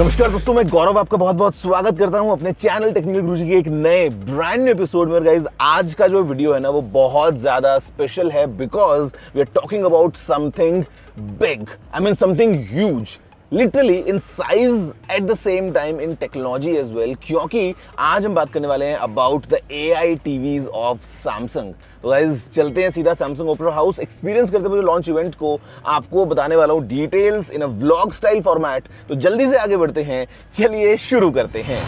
नमस्कार दोस्तों, मैं गौरव आपका बहुत बहुत स्वागत करता हूं अपने चैनल टेक्निकल गुरुजी के एक नए ब्रांड न्यू एपिसोड में। गाइस, आज का जो वीडियो है ना वो बहुत ज्यादा स्पेशल है because we are talking about something big, I mean something huge, literally in size at the same time in technology as well, क्योंकि आज हम बात करने वाले हैं about the AI TVs of Samsung. तो गाइस चलते हैं सीधा सैमसंग ओपेरा हाउस एक्सपीरियंस करते हुए लॉन्च इवेंट को आपको बताने वाला हूं details in a vlog style format. तो जल्दी से आगे बढ़ते हैं, चलिए शुरू करते हैं।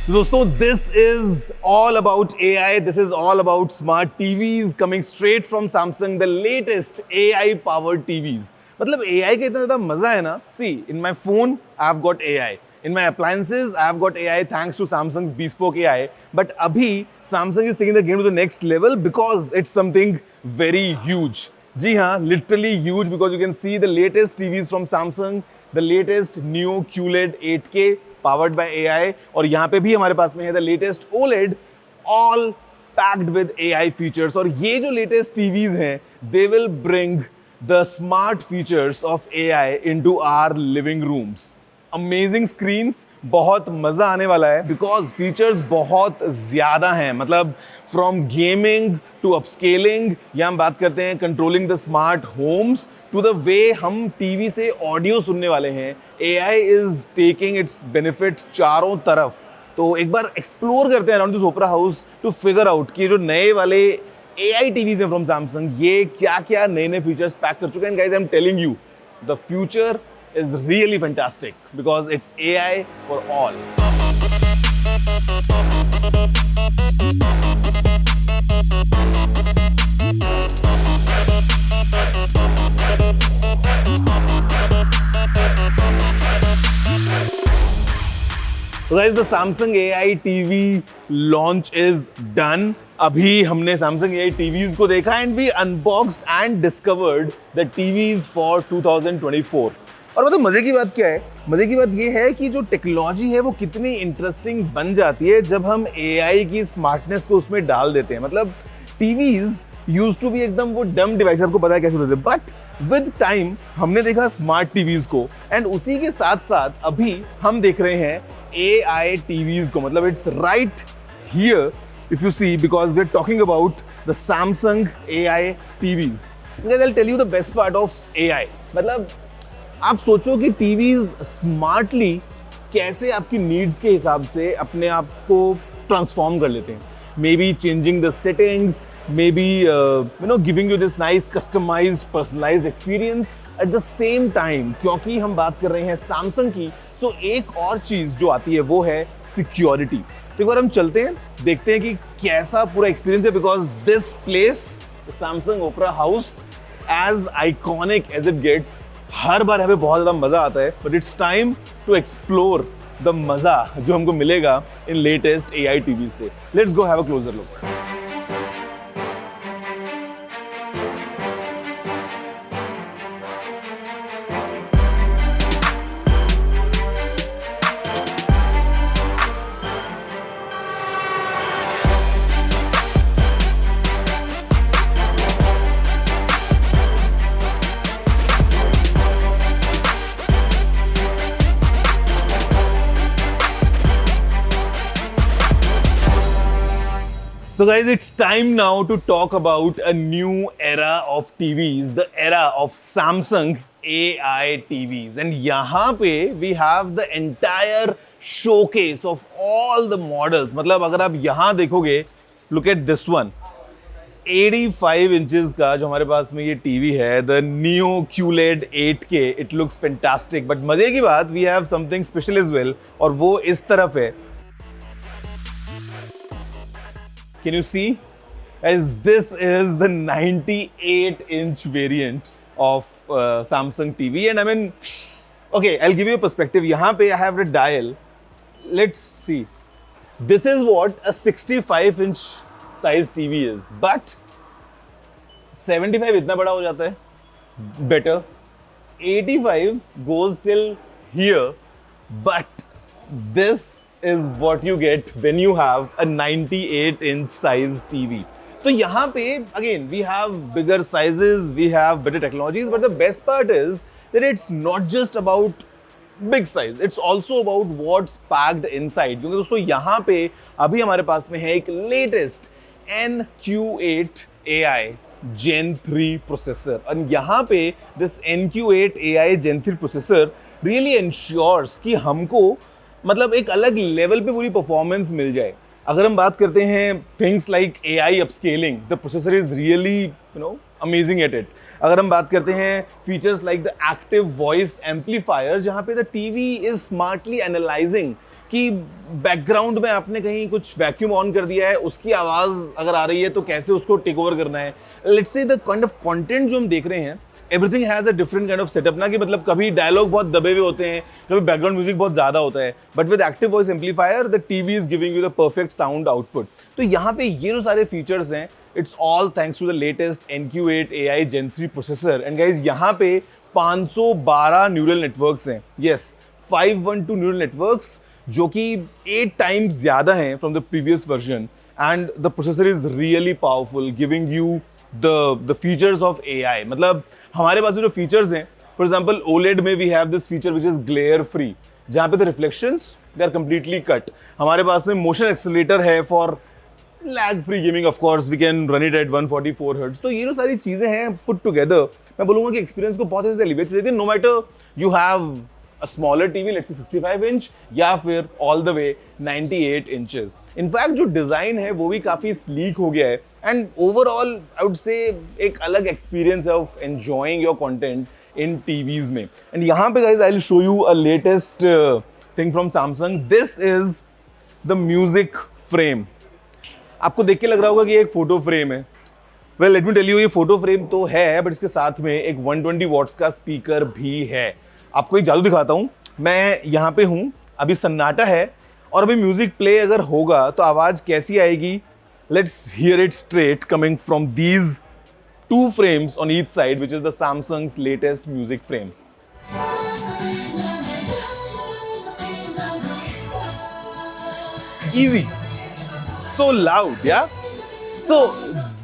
दोस्तों, this is all about AI. This is all about smart TVs coming straight from Samsung, the latest AI-powered TVs. मतलब AI का इतना ज़्यादा मजा है ना। See, in my phone, I've got AI. In my appliances, I've got AI thanks to Samsung's bespoke AI. But अभी Samsung is taking the game to the next level because it's something very huge. जी हाँ, literally huge because you can see the latest TVs from Samsung, the latest new QLED 8K powered by AI, और यहाँ पे भी हमारे पास में है the latest OLED, all packed with AI features। और ये जो latest TVs हैं, they will bring the smart features of AI into our living rooms। Amazing screens, बहुत मजा आने वाला है बिकॉज फीचर्स बहुत ज्यादा हैं। मतलब फ्रॉम गेमिंग टू अपस्केलिंग, या हम बात करते हैं controlling the smart homes, to the way हम टीवी से ऑडियो सुनने वाले हैं। AI is taking its benefit चारों तरफ। तो एक बार एक्सप्लोर करते हैं around this opera house to figure out कि जो नए वाले AI TVs हैं फ्रॉम सैमसंग, ये क्या क्या नए नए फीचर्स पैक कर चुके हैं। Guys, I am telling you, the future is really fantastic because it's AI for all. So guys, the Samsung AI TV launch is done. अभी हमने Samsung AI TVs को देखा and we unboxed and discovered the TVs for 2024. और मतलब मजे की बात क्या है? मजे की बात ये है कि जो टेक्नोलॉजी है वो कितनी इंटरेस्टिंग बन जाती है जब हम AI की स्मार्टनेस को उसमें डाल देते हैं। मतलब टीवीज यूज्ड टू बी एकदम वो डम डिवाइस, आपको पता है कैसे होते थे, बट विद टाइम हमने देखा स्मार्ट टीवीज को, एंड उसी के साथ साथ अभी हम देख रहे हैं AI TVs को। मतलब it's right here if you see, because we are talking about the Samsung AI TVs। I'll tell you the best part of AI। मतलब आप सोचो कि टीवीज स्मार्टली कैसे आपकी नीड्स के हिसाब से अपने आप को ट्रांसफॉर्म कर लेते हैं। Maybe changing the settings, maybe giving you this nice customised personalised experience at the same time. क्योंकि हम बात कर रहे हैं सैमसंग की, सो एक और चीज जो आती है वो है सिक्योरिटी। तो एक बार हम चलते हैं, देखते हैं कि कैसा पूरा एक्सपीरियंस है, because this place Samsung Opera House, as iconic as it gets, हर बार हमें बहुत ज़्यादा मज़ा आता है, but it's time to explore the मज़ा जो हमको मिलेगा इन लेटेस्ट AI TV से। Let's go have a closer look. So guys, it's time now to talk about a new era of TVs, the era of Samsung AI TVs. And यहाँ पे we have the entire showcase of all the models. मतलब अगर आप यहाँ देखोगे, look at this one, 85 inches का जो हमारे पास में ये टीवी है, the Neo QLED 8K, it looks fantastic. But मजे की बात, we have something special as well, और वो इस तरफ है। Can you see? As this is the 98-inch variant of Samsung TV, and I mean, okay, I'll give you a perspective. यहाँ पे I have a dial. Let's see. This is what a 65-inch size TV is, but 75 इतना बड़ा हो जाता है, better, 85 goes till here, but this is what you get when you have a 98-inch size TV. तो यहाँ पे again we have bigger sizes, we have better technologies, but the best part is that it's not just about big size, it's also about what's packed inside. क्योंकि दोस्तों यहाँ पे अभी हमारे पास में है एक latest NQ8 AI Gen 3 processor, और यहाँ पे this NQ8 AI Gen 3 processor really ensures कि हमको मतलब एक अलग लेवल पे पूरी परफॉर्मेंस मिल जाए. अगर हम बात करते हैं things like AI upscaling, the processor is really amazing at it. अगर हम बात करते हैं features like the active voice amplifier, जहाँ पे the TV is smartly analysing कि बैकग्राउंड में आपने कहीं कुछ वैक्यूम ऑन कर दिया है, उसकी आवाज़ अगर आ रही है तो कैसे उसको टेक ओवर करना है. Let's say the kind of content जो हम देख रहे हैं, everything has a different kind of setup ना, कि मतलब कभी डायलॉग बहुत दबे हुए होते हैं, कभी बैकग्राउंड म्यूजिक बहुत ज़्यादा होता है, but with active voice amplifier the TV is giving you the perfect sound output. तो यहाँ पे ये जो सारे फीचर्स हैं, it's all thanks to the latest NQ8 AI Gen 3 processor. And guys यहाँ पे 512 न्यूरल नेटवर्क्स हैं. यस, 512 न्यूरल नेटवर्क्स, जो कि 8 टाइम्स ज़्यादा हैं from the previous version. And the processor is really powerful, giving you the features of AI. मतलब हमारे पास जो फीचर्स हैं, फॉर एग्जाम्पल OLED में we have this feature which is glare free, जहाँ पे the reflections they are completely cut. हमारे पास में मोशन एक्सेलरेटर है for lag free gaming, of course we can run it at 144 hertz. तो ये जो सारी चीज़ें हैं पुट टुगेदर, मैं बोलूँगा कि एक्सपीरियंस को बहुत ऐसे एलिवेट कर देती है. No matter you have a smaller TV, let's say 65 inch, या फिर all the way 98 inches. In fact, जो डिज़ाइन है वो भी काफ़ी स्लीक हो गया है, and overall I would say एक अलग एक्सपीरियंस है of enjoying your content in TVs में. एंड यहाँ पे guys I will show you a latest thing from Samsung. This is the music frame. आपको देख के लग रहा होगा कि एक फोटो फ्रेम है. Well let me tell you, ये फोटो फ्रेम तो है, बट इसके साथ में एक 120 वॉट्स का स्पीकर भी है. आपको एक जादू दिखाता हूँ. मैं यहाँ पे हूँ, अभी सन्नाटा है, और अभी म्यूजिक प्ले अगर होगा तो आवाज़ कैसी आएगी. Let's hear it straight coming from these 2 frames on each side, which is the Samsung's latest music frame. Easy. So loud, yeah? So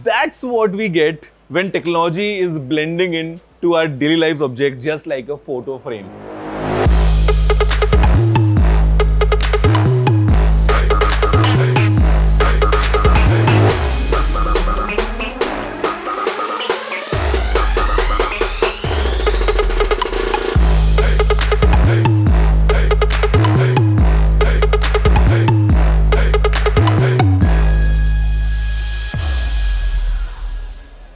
that's what we get when technology is blending into our daily lives object, just like a photo frame.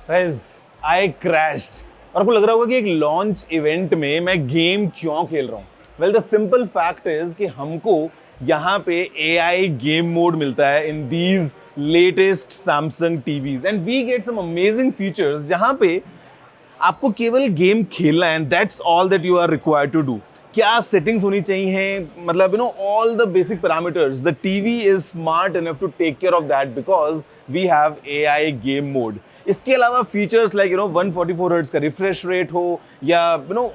Guys, I crashed. और आपको लग रहा होगा कि एक launch event में मैं game क्यों खेल रहा हूँ. Well the simple fact is कि हमको यहाँ पे AI गेम मोड मिलता है in these latest Samsung TVs, and we get some amazing features जहाँ पे आपको केवल गेम खेलना है, and that's all that you are required to do. क्या सेटिंग्स होनी चाहिए, मतलब all the basic parameters. The TV is smart enough to take care of that because we have AI game mode. इसके अलावा features like 144 hertz का refresh rate हो, या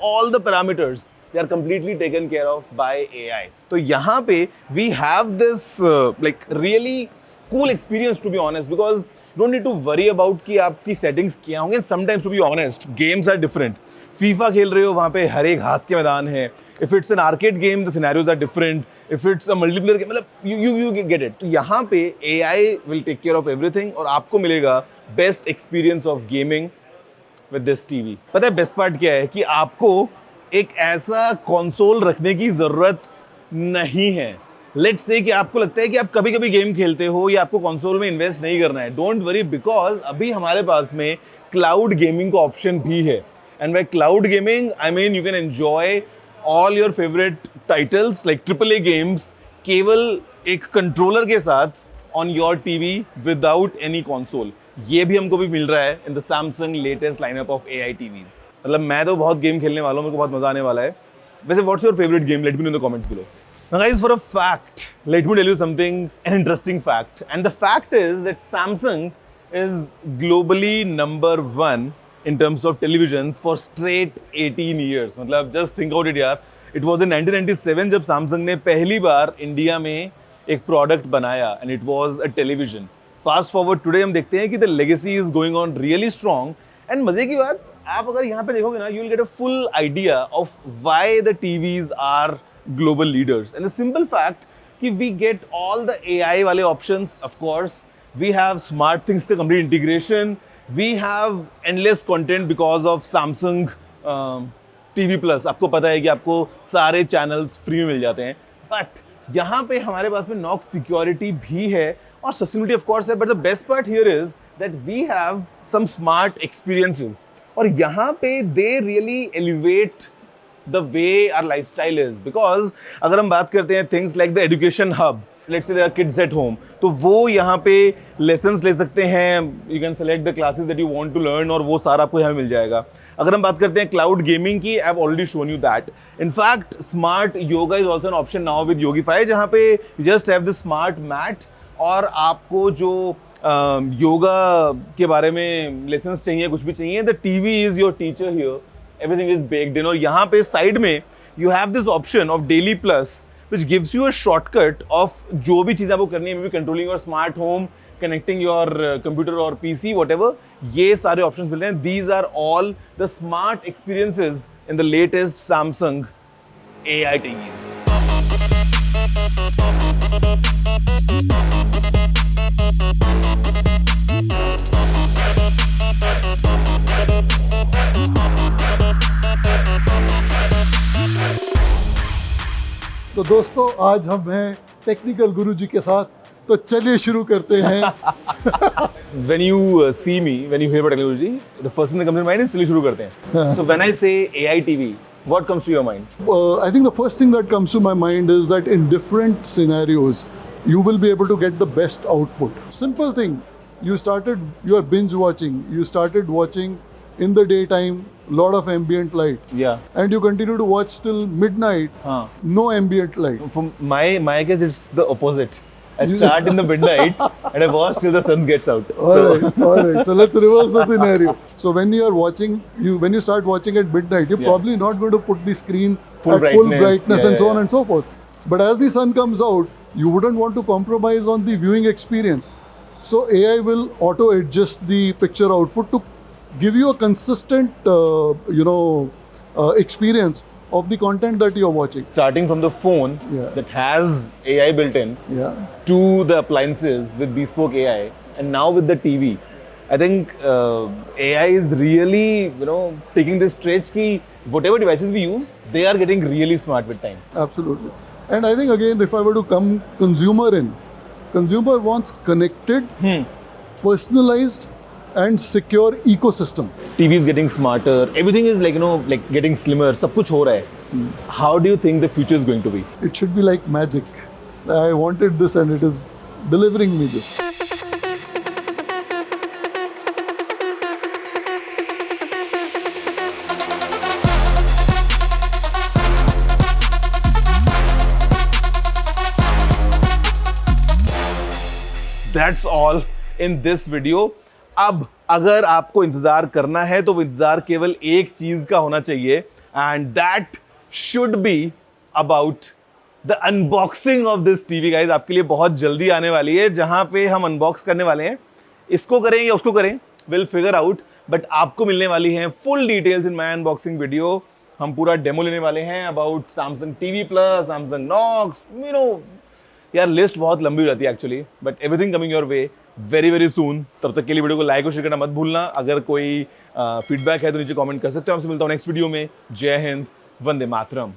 all the parameters they are completely taken care of by AI. तो यहाँ पे we have this like really cool experience to be honest, because don't need to worry about कि आपकी settings क्या होंगे. Sometimes to be honest games are different. FIFA खेल रहे हो, वहाँ पे हर एक घास के मैदान है. If it's an arcade game the scenarios are different. If it's a multiplayer game, मतलब यू गेट इट. तो यहाँ पे AI will take care of everything, और आपको मिलेगा best experience of gaming with this TV. पता है बेस्ट पार्ट क्या है, कि आपको एक ऐसा कंसोल रखने की जरूरत नहीं है. लेट्स से कि आपको लगता है कि आप कभी कभी गेम खेलते हो या आपको कंसोल में इन्वेस्ट नहीं करना है. डोंट वरी, बिकॉज अभी हमारे पास में क्लाउड गेमिंग का ऑप्शन भी है. And by cloud gaming I mean you can enjoy all your favourite titles like AAA games केवल एक कंट्रोलर के साथ on your TV without any console. ये भी हमको भी मिल रहा है in the Samsung latest lineup of AI TVs. मतलब मैं तो बहुत गेम खेलने वाला हूँ, मेरे को बहुत मजा आने वाला है. वैसे what's your favourite game? Let me know in the comments below. Now guys, for a fact, let me tell you something, an interesting fact. And the fact is that Samsung is globally number 1 in terms of televisions for straight 18 years. मतलब just think about it यार. It was in 1997 जब Samsung ने पहली बार India में एक product बनाया and it was a television. Fast forward today हम देखते हैं कि the legacy is going on really strong. And मजे की बात, आप अगर यहाँ पे देखोगे ना, you will get a full idea of why the TVs are global leaders. And the simple fact कि we get all the AI वाले options, of course. We have smart things का complete integration. We have endless content because of Samsung TV Plus. आपको पता है कि आपको सारे channels free में मिल जाते हैं. But यहाँ पे हमारे पास में Knox security भी है और sustainability of course है. But the best part here is that we have some smart experiences. और यहाँ पे they really elevate the way our lifestyle is. Because अगर हम बात करते हैं things like the education hub, let's say there are kids at home, तो वो यहाँ पे lessons ले सकते हैं, you can select the classes that you want to learn और वो सारा आपको यहाँ मिल जाएगा. अगर हम बात करते हैं cloud gaming की, I've already shown you that. In fact, smart yoga is also an option now with Yogify, जहाँ पे you just have the smart mat और आपको जो योगा के बारे में lessons चाहिए, कुछ भी चाहिए, the TV is your teacher here. Everything is baked in. और यहाँ पे साइड में you have this option of Daily Plus, which gives you a shortcut of जो भी चीज़ आपको करनी है, maybe controlling your smart home, connecting your computer or PC, whatever. ये सारे options मिल रहे हैं. These are all the smart experiences in the latest Samsung AI TVs. तो दोस्तों आज हम हैं टेक्निकल गुरुजी के साथ, तो चलिए शुरू करते हैं. When you see me, when you hear about technology, the first thing that comes in mind is चलिए शुरू करते हैं. So when I say AI TV, what comes to your mind? I think the first thing that comes to my mind is that in different scenarios, you will be able to get the best output. Simple thing, you are binge watching, you started watching in the daytime, lot of ambient light. Yeah. And you continue to watch till midnight, no ambient light. For my case, it's the opposite. I start in the midnight and I watch till the sun gets out. All right. So let's reverse the scenario. So when you are watching, when you start watching at midnight, you're probably not going to put the screen full at full brightness and so on and so forth. But as the sun comes out, you wouldn't want to compromise on the viewing experience. So AI will auto adjust the picture output to give you a consistent, experience of the content that you're watching. Starting from the phone that has AI built in to the appliances with bespoke AI, and now with the TV, I think AI is really, taking this stretch ki whatever devices we use, they are getting really smart with time. Absolutely. And I think again, if I were to come consumer wants connected, personalized and secure ecosystem. TV is getting smarter. Everything is like getting slimmer. सब कुछ हो रहा है. How do you think the future is going to be? It should be like magic. I wanted this and it is delivering me this. That's all in this video. अब अगर आपको इंतजार करना है तो वो इंतजार केवल एक चीज का होना चाहिए, and that should be about the unboxing of this TV. Guys, आपके लिए बहुत जल्दी आने वाली है, जहां पे हम अनबॉक्स करने वाले हैं. इसको करें या उसको करें, विल फिगर आउट, बट आपको मिलने वाली हैं full details in my unboxing video. हम पूरा डेमो लेने वाले हैं about Samsung TV plus, Samsung Knox. यार लिस्ट बहुत लंबी हो जाती है actually, but everything coming your way very very soon. तब तक के लिए वीडियो को लाइक और शेयर करना मत भूलना. अगर कोई फीडबैक है तो नीचे कमेंट कर सकते हो. आपसे मिलता हूँ नेक्स्ट वीडियो में. जय हिंद, वंदे मातरम.